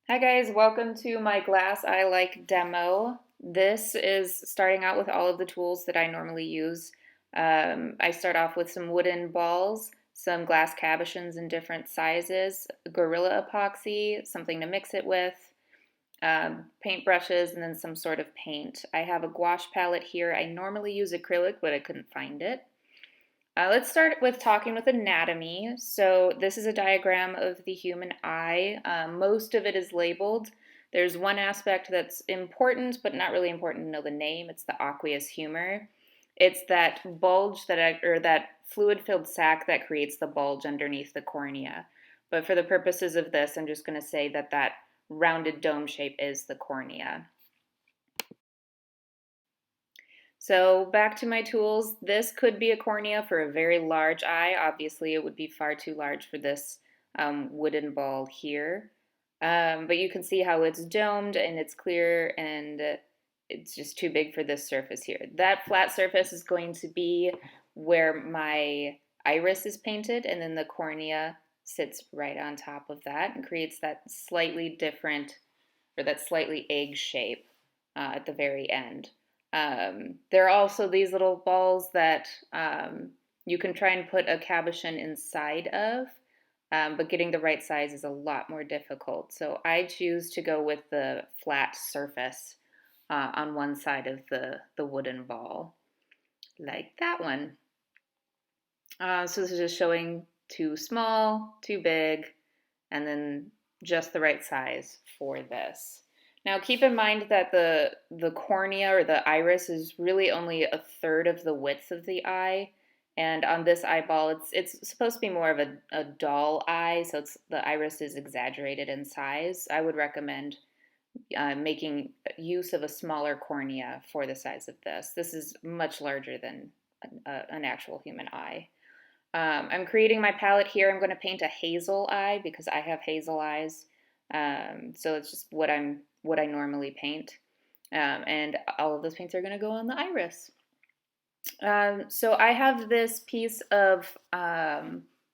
Hi guys, welcome to my Glass I Like demo. This is starting out with all of the tools that I normally use. I start off with some wooden balls, some glass cabochons in different sizes, Gorilla epoxy, something to mix it with, paint brushes, and then some sort of paint. I have a gouache palette here. I normally use acrylic, but I couldn't find it. Let's start with talking with anatomy. So this is a diagram of the human eye. Most of it is labeled. There's one aspect that's important, but not really important to know the name. It's the aqueous humor. It's that bulge or that fluid-filled sac that creates the bulge underneath the cornea. But for the purposes of this, I'm just going to say that that rounded dome shape is the cornea. So back to my tools. This could be a cornea for a very large eye. Obviously, it would be far too large for this wooden ball here. But you can see how it's domed and it's clear and it's just too big for this surface here. That flat surface is going to be where my iris is painted, and then the cornea sits right on top of that and creates that slightly different or that slightly egg shape at the very end. There are also these little balls that you can try and put a cabochon inside of, but getting the right size is a lot more difficult. So I choose to go with the flat surface on one side of the wooden ball, like that one. So this is just showing too small, too big, and then just the right size for this. Now keep in mind that the cornea or the iris is really only a third of the width of the eye. And on this eyeball, it's supposed to be more of a doll eye, so the iris is exaggerated in size. I would recommend making use of a smaller cornea for the size of this. This is much larger than an actual human eye. I'm creating my palette here. I'm going to paint a hazel eye because I have hazel eyes. So it's just what I normally paint. And all of those paints are going to go on the iris. So I have this piece of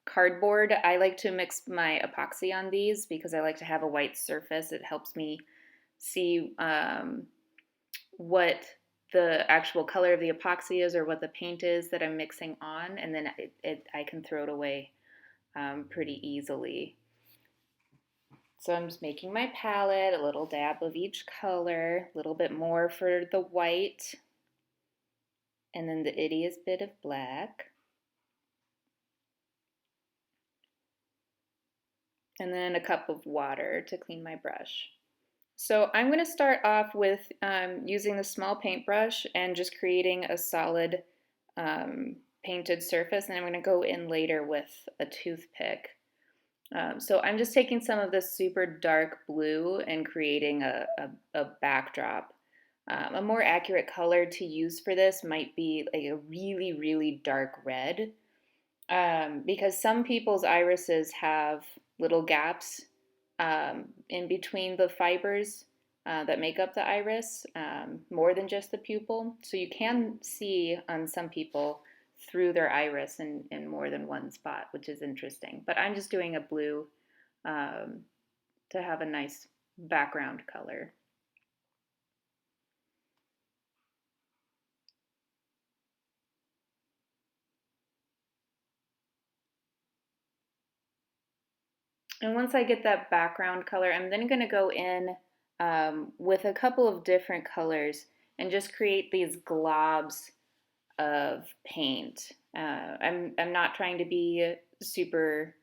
cardboard. I like to mix my epoxy on these because I like to have a white surface. It helps me see what the actual color of the epoxy is or what the paint is that I'm mixing on, and then I can throw it away pretty easily. So I'm just making my palette, a little dab of each color, a little bit more for the white, and then the ittiest bit of black. And then a cup of water to clean my brush. So I'm going to start off with using the small paintbrush and just creating a solid painted surface, and I'm going to go in later with a toothpick. So I'm just taking some of this super dark blue and creating a backdrop. A more accurate color to use for this might be like a really, really dark red, because some people's irises have little gaps in between the fibers that make up the iris, more than just the pupil. So you can see on some people through their iris in more than one spot, which is interesting. But I'm just doing a blue to have a nice background color. And once I get that background color, I'm then going to go in with a couple of different colors and just create these globs of paint. I'm not trying to be super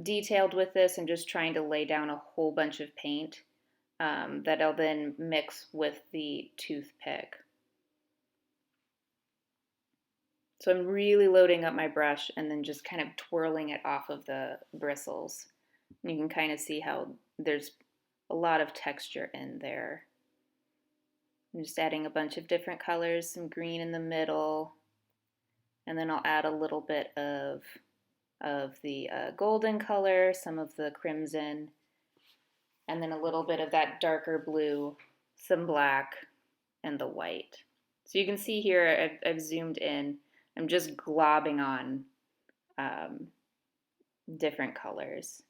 detailed with this. I'm just trying to lay down a whole bunch of paint that I'll then mix with the toothpick. So I'm really loading up my brush and then just kind of twirling it off of the bristles. And you can kind of see how there's a lot of texture in there. I'm just adding a bunch of different colors, some green in the middle, and then I'll add a little bit of the golden color, some of the crimson, and then a little bit of that darker blue, some black, and the white. So you can see here, I've zoomed in. I'm just globbing on different colors.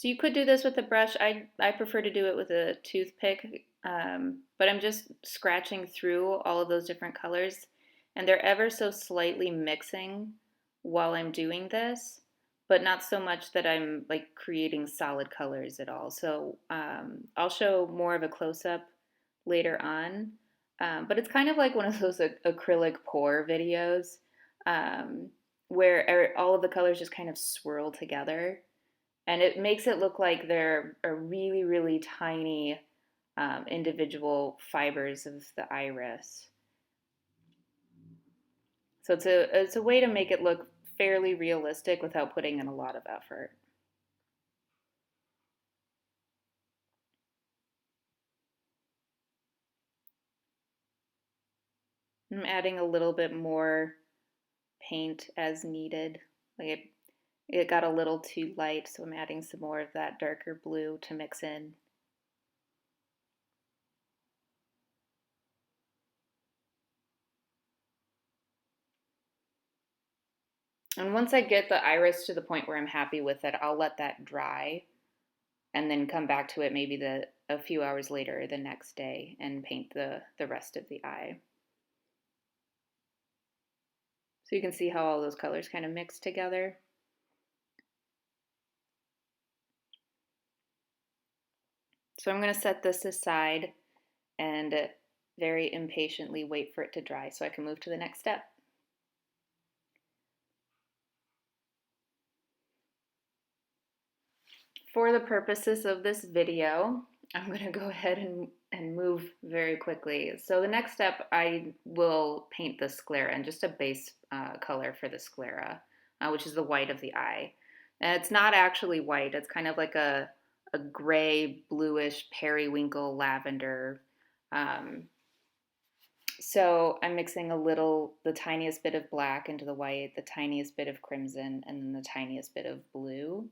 So you could do this with a brush. I prefer to do it with a toothpick, but I'm just scratching through all of those different colors, and they're ever so slightly mixing while I'm doing this, but not so much that I'm like creating solid colors at all. So I'll show more of a close-up later on, but it's kind of like one of those acrylic pour videos where all of the colors just kind of swirl together. And it makes it look like they're a really, really tiny individual fibers of the iris. So it's a way to make it look fairly realistic without putting in a lot of effort. I'm adding a little bit more paint as needed. Like it got a little too light, so I'm adding some more of that darker blue to mix in. And once I get the iris to the point where I'm happy with it, I'll let that dry and then come back to it maybe a few hours later the next day and paint the rest of the eye. So you can see how all those colors kind of mix together. So I'm going to set this aside and very impatiently wait for it to dry so I can move to the next step. For the purposes of this video, I'm going to go ahead and move very quickly. So the next step, I will paint the sclera and just a base color for the sclera, which is the white of the eye. And it's not actually white. It's kind of like a gray, bluish, periwinkle, lavender. So I'm mixing the tiniest bit of black into the white, the tiniest bit of crimson, and then the tiniest bit of blue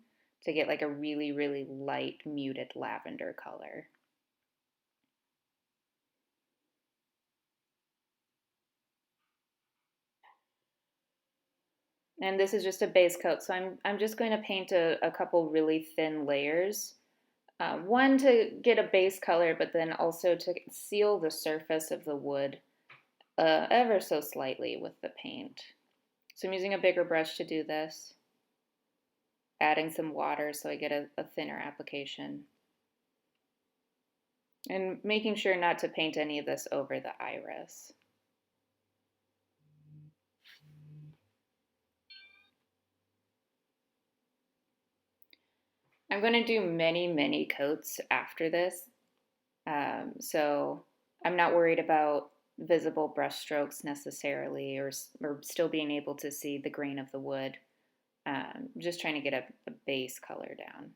to get like a really, really light, muted lavender color. And this is just a base coat, so I'm just going to paint a couple really thin layers. One to get a base color, but then also to seal the surface of the wood ever so slightly with the paint. So I'm using a bigger brush to do this, adding some water so I get a thinner application. And making sure not to paint any of this over the iris. I'm going to do many, many coats after this. So I'm not worried about visible brush strokes necessarily or still being able to see the grain of the wood. Just trying to get a base color down.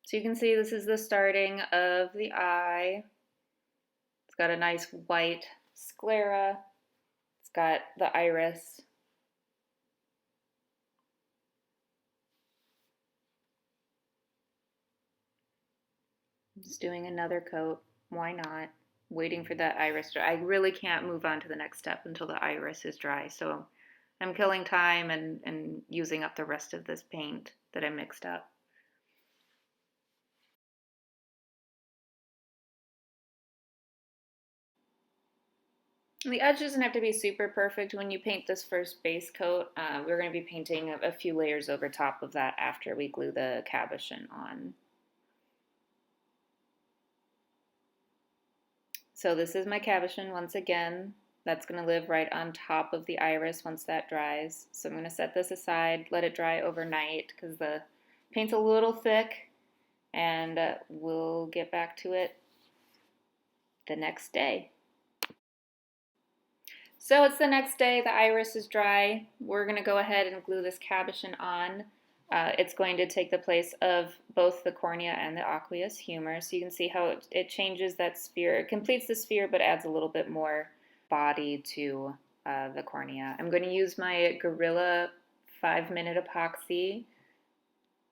So you can see this is the starting of the eye. It's got a nice white sclera. It's got the iris. Just doing another coat. Why not? Waiting for that iris dry. I really can't move on to the next step until the iris is dry. So I'm killing time and using up the rest of this paint that I mixed up. The edge doesn't have to be super perfect when you paint this first base coat. We're going to be painting a few layers over top of that after we glue the cabochon on. So this is my cabochon once again. That's going to live right on top of the iris once that dries. So I'm going to set this aside, let it dry overnight because the paint's a little thick, and we'll get back to it the next day. So it's the next day, the iris is dry. We're going to go ahead and glue this cabochon on. It's going to take the place of both the cornea and the aqueous humor. So you can see how it changes that sphere. It completes the sphere but adds a little bit more body to the cornea. I'm going to use my Gorilla 5-minute epoxy.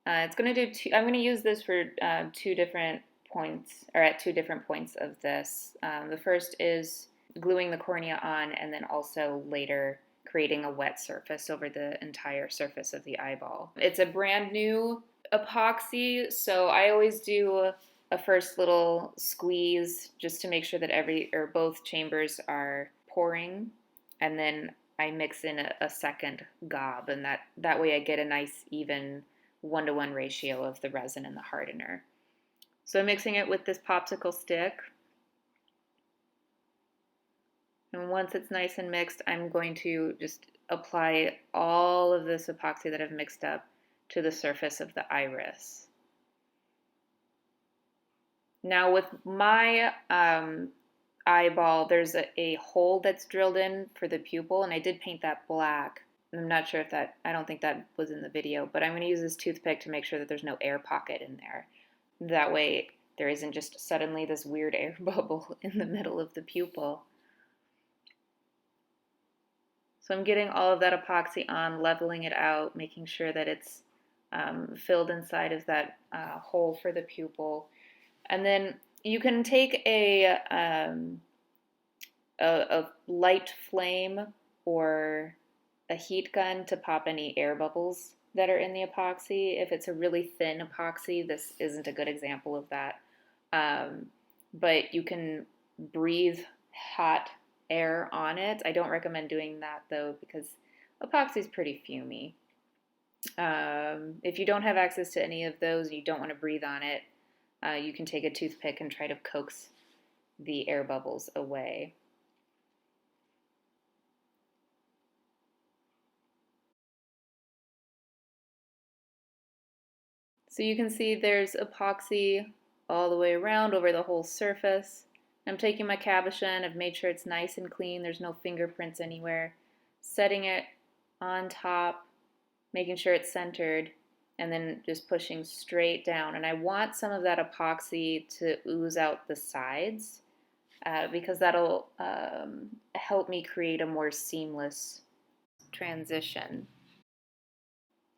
It's going to do I'm going to use this for 2 different points, or at 2 different points of this. The first is gluing the cornea on, and then also later creating a wet surface over the entire surface of the eyeball. It's a brand new epoxy, so I always do a first little squeeze just to make sure that both chambers are pouring, and then I mix in a second gob, and that way I get a nice even 1-to-1 ratio of the resin and the hardener. So I'm mixing it with this popsicle stick. And once it's nice and mixed, I'm going to just apply all of this epoxy that I've mixed up to the surface of the iris. Now with my eyeball, there's a hole that's drilled in for the pupil, and I did paint that black. I'm not sure if I don't think that was in the video, but I'm going to use this toothpick to make sure that there's no air pocket in there. That way there isn't just suddenly this weird air bubble in the middle of the pupil. So I'm getting all of that epoxy on, leveling it out, making sure that it's filled inside of that hole for the pupil. And then you can take a light flame or a heat gun to pop any air bubbles that are in the epoxy. If it's a really thin epoxy, this isn't a good example of that. But you can breathe hot air on it. I don't recommend doing that though, because epoxy is pretty fumy. If you don't have access to any of those and you don't want to breathe on it, you can take a toothpick and try to coax the air bubbles away. So you can see there's epoxy all the way around over the whole surface. I'm taking my cabochon, I've made sure it's nice and clean, there's no fingerprints anywhere, setting it on top, making sure it's centered, and then just pushing straight down. And I want some of that epoxy to ooze out the sides because that'll help me create a more seamless transition.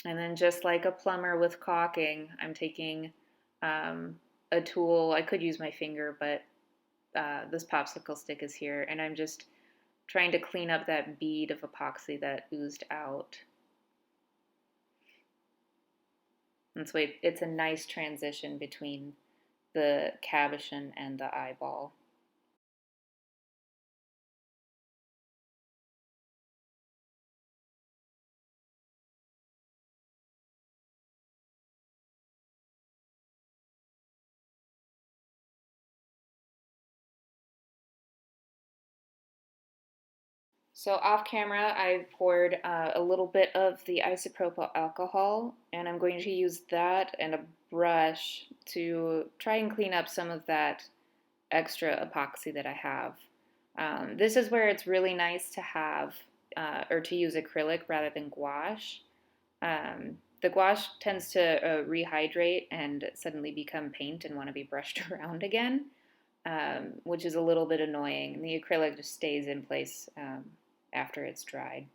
And then just like a plumber with caulking, I'm taking a tool. I could use my finger, but this popsicle stick is here, and I'm just trying to clean up that bead of epoxy that oozed out. And so it's a nice transition between the cabochon and the eyeball. So off camera, I poured a little bit of the isopropyl alcohol, and I'm going to use that and a brush to try and clean up some of that extra epoxy that I have. This is where it's really nice to have or to use acrylic rather than gouache. The gouache tends to rehydrate and suddenly become paint and want to be brushed around again, which is a little bit annoying. And the acrylic just stays in place after it's dried.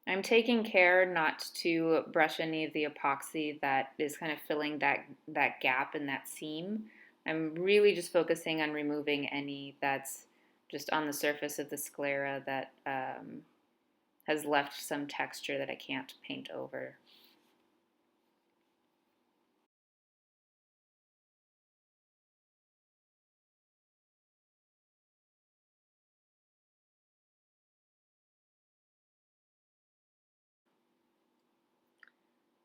I'm taking care not to brush any of the epoxy that is kind of filling that gap in that seam. I'm really just focusing on removing any that's just on the surface of the sclera that has left some texture that I can't paint over.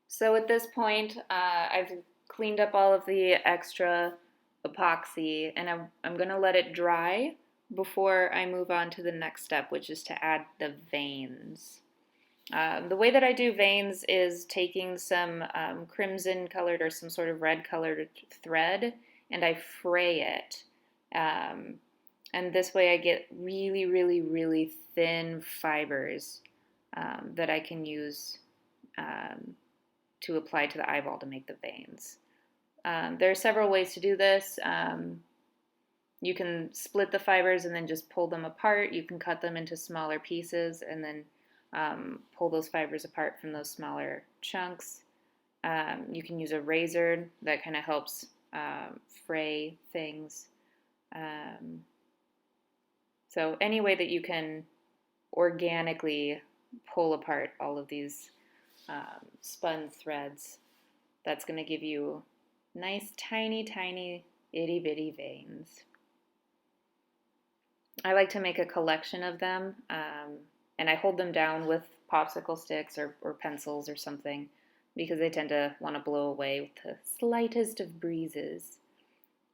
So at this point, I've cleaned up all of the extra epoxy, and I'm going to let it dry before I move on to the next step, which is to add the veins. The way that I do veins is taking some crimson colored or some sort of red colored thread, and I fray it. And this way I get really, really, really thin fibers that I can use to apply to the eyeball to make the veins. There are several ways to do this. You can split the fibers and then just pull them apart. You can cut them into smaller pieces and then pull those fibers apart from those smaller chunks. You can use a razor that kind of helps fray things. Um, so any way that you can organically pull apart all of these spun threads, that's going to give you nice, tiny, tiny, itty bitty veins. I like to make a collection of them, and I hold them down with popsicle sticks or pencils or something because they tend to want to blow away with the slightest of breezes.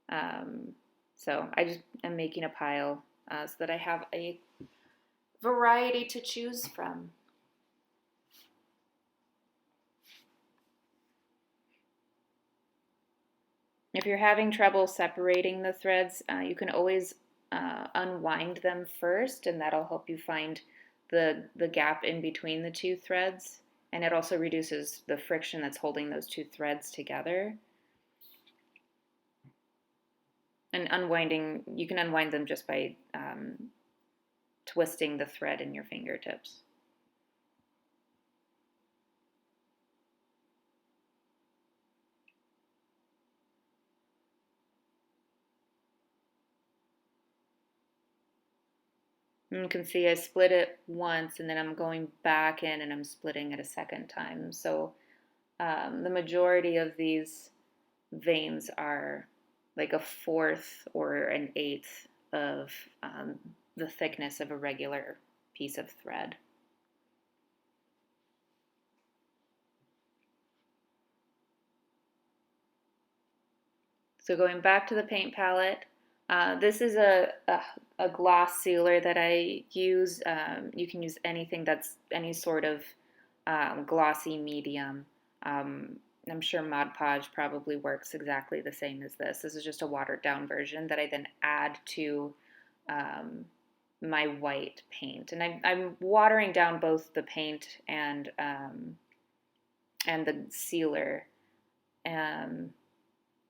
Um, so I just am making a pile so that I have a variety to choose from. If you're having trouble separating the threads, you can always unwind them first, and that'll help you find the gap in between the two threads. And it also reduces the friction that's holding those two threads together. And unwinding, you can unwind them just by twisting the thread in your fingertips. And you can see I split it once and then I'm going back in and I'm splitting it a second time. So the majority of these veins are like a fourth or an eighth of the thickness of a regular piece of thread. So going back to the paint palette, this is a gloss sealer that I use. You can use anything that's any sort of glossy medium. I'm sure Mod Podge probably works exactly the same as this. This is just a watered down version that I then add to my white paint. And I'm watering down both the paint and the sealer.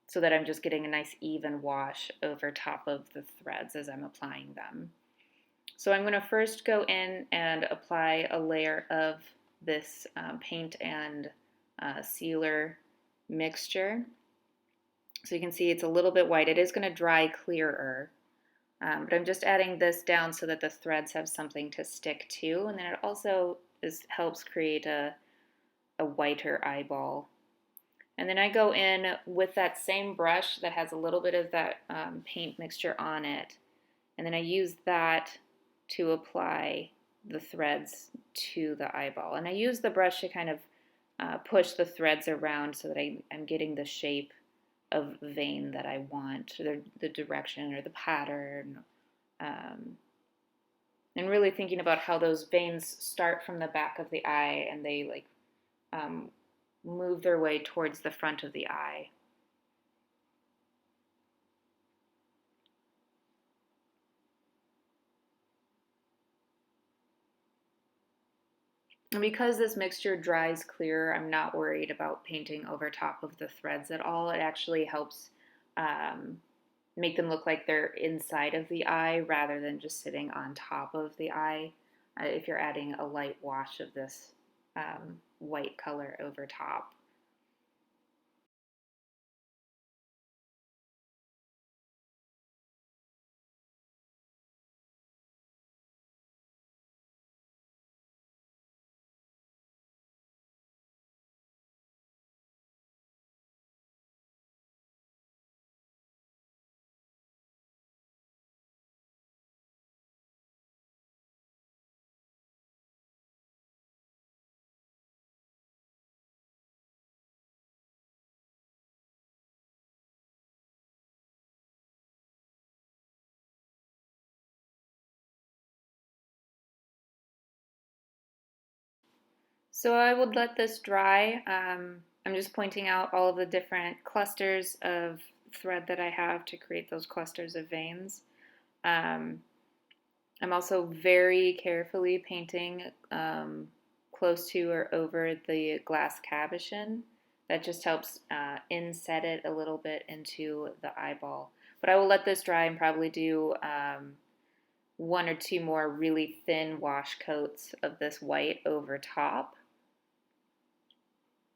So that I'm just getting a nice even wash over top of the threads as I'm applying them. So I'm going to first go in and apply a layer of this paint and sealer mixture. So you can see it's a little bit white. It is going to dry clearer, but I'm just adding this down so that the threads have something to stick to, and then it also helps create a whiter eyeball. And then I go in with that same brush that has a little bit of that paint mixture on it. And then I use that to apply the threads to the eyeball. And I use the brush to kind of push the threads around so that I'm getting the shape of vein that I want, the direction or the pattern. And really thinking about how those veins start from the back of the eye and they like move their way towards the front of the eye. And because this mixture dries clear, I'm not worried about painting over top of the threads at all. It actually helps make them look like they're inside of the eye rather than just sitting on top of the eye if you're adding a light wash of this white color over top. So I would let this dry. I'm just pointing out all of the different clusters of thread that I have to create those clusters of veins. Um, I'm also very carefully painting close to or over the glass cabochon. That just helps inset it a little bit into the eyeball. But I will let this dry and probably do one or two more really thin wash coats of this white over top,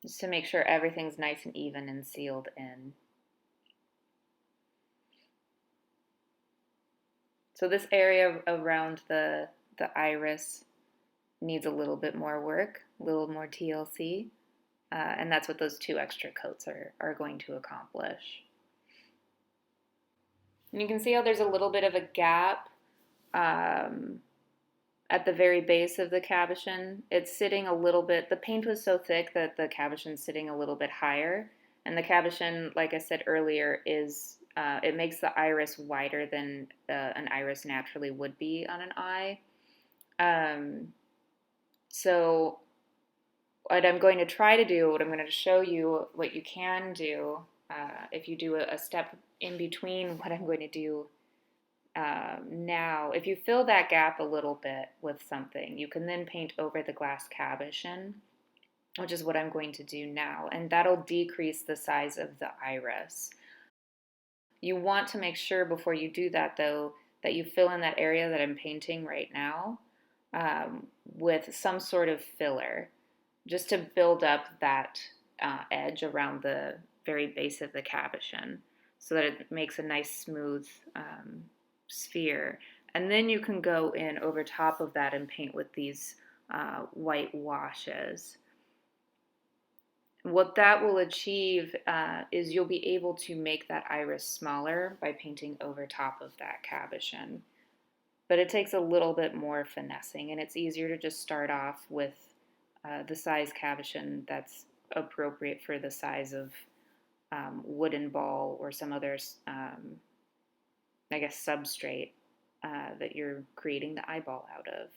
just to make sure everything's nice and even and sealed in. So this area around the iris needs a little bit more work, a little more TLC, and that's what those two extra coats are going to accomplish. And you can see how there's a little bit of a gap um, at the very base of the cabochon. It's sitting a little bit, the paint was so thick that the cabochon's sitting a little bit higher. And the cabochon, like I said earlier, it makes the iris wider than an iris naturally would be on an eye. So what I'm going to try to do, what I'm going to show you, what you can do if you do a step in between what I'm going to do now, if you fill that gap a little bit with something, you can then paint over the glass cabochon, which is what I'm going to do now, and that'll decrease the size of the iris. You want to make sure before you do that, though, that you fill in that area that I'm painting right now with some sort of filler, just to build up that edge around the very base of the cabochon so that it makes a nice smooth sphere. And then you can go in over top of that and paint with these white washes. What that will achieve is you'll be able to make that iris smaller by painting over top of that cabochon. But it takes a little bit more finessing, and it's easier to just start off with the size cabochon that's appropriate for the size of wooden ball or some other, I guess, substrate that you're creating the eyeball out of.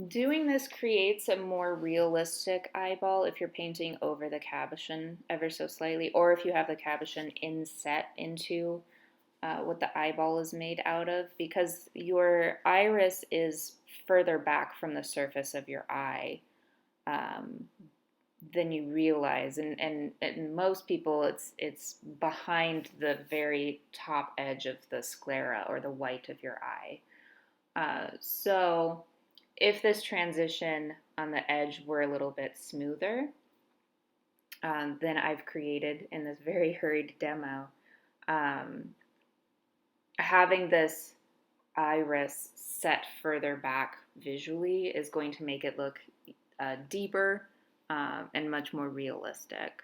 Doing this creates a more realistic eyeball if you're painting over the cabochon ever so slightly, or if you have the cabochon inset into what the eyeball is made out of, because your iris is further back from the surface of your eye than you realize, and most people it's behind the very top edge of the sclera or the white of your eye. So if this transition on the edge were a little bit smoother, then I've created in this very hurried demo, having this iris set further back visually is going to make it look deeper and much more realistic.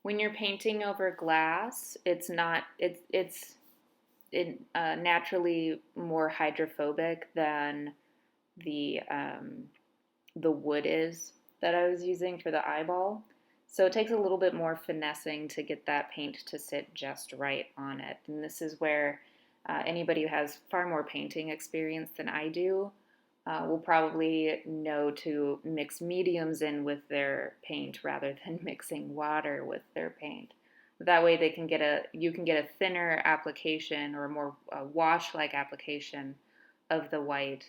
When you're painting over glass, it's naturally more hydrophobic than the wood is that I was using for the eyeball. So it takes a little bit more finessing to get that paint to sit just right on it. And this is where anybody who has far more painting experience than I do will probably know to mix mediums in with their paint rather than mixing water with their paint. That way you can get a thinner application or a more wash-like application of the white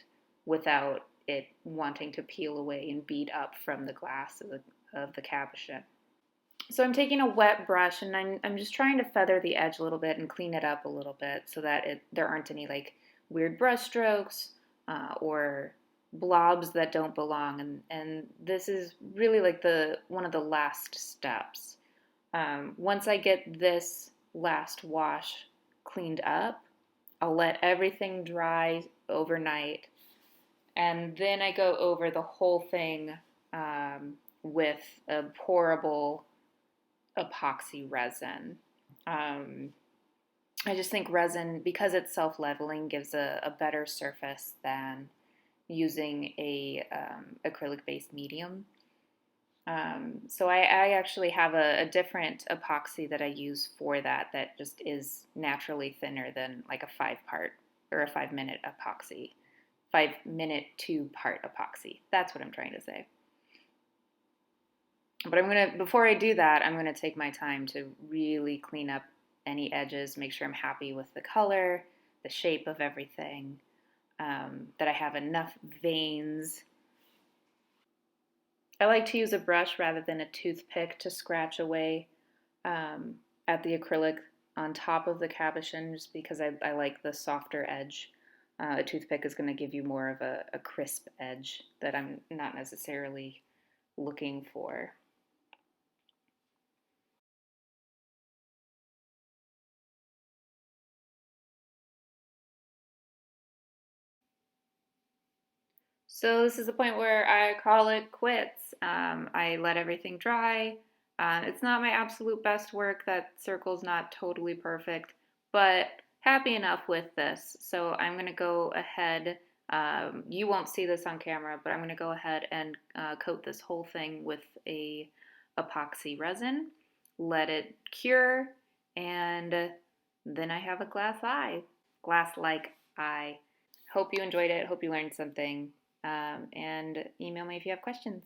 without it wanting to peel away and bead up from the glass of the cabochon. So I'm taking a wet brush and I'm just trying to feather the edge a little bit and clean it up a little bit so that there aren't any like weird brush strokes or blobs that don't belong. And this is really like one of the last steps. Once I get this last wash cleaned up, I'll let everything dry overnight, and then I go over the whole thing with a pourable epoxy resin. I just think resin, because it's self-leveling, gives a better surface than using a acrylic-based medium. So I actually have a different epoxy that I use for that just is naturally thinner than like a 5-part or a 5-minute epoxy 5-minute 2-part epoxy. That's what I'm trying to say. But before I do that, I'm gonna take my time to really clean up any edges, make sure I'm happy with the color, the shape of everything, that I have enough veins. I like to use a brush rather than a toothpick to scratch away at the acrylic on top of the cabochon, just because I like the softer edge. A toothpick is going to give you more of a crisp edge that I'm not necessarily looking for. So this is the point where I call it quits. I let everything dry. It's not my absolute best work. That circle's not totally perfect, but happy enough with this. So I'm going to go ahead. You won't see this on camera, but I'm going to go ahead and coat this whole thing with a epoxy resin, let it cure, and then I have a glass-like eye. Hope you enjoyed it. Hope you learned something. And email me if you have questions.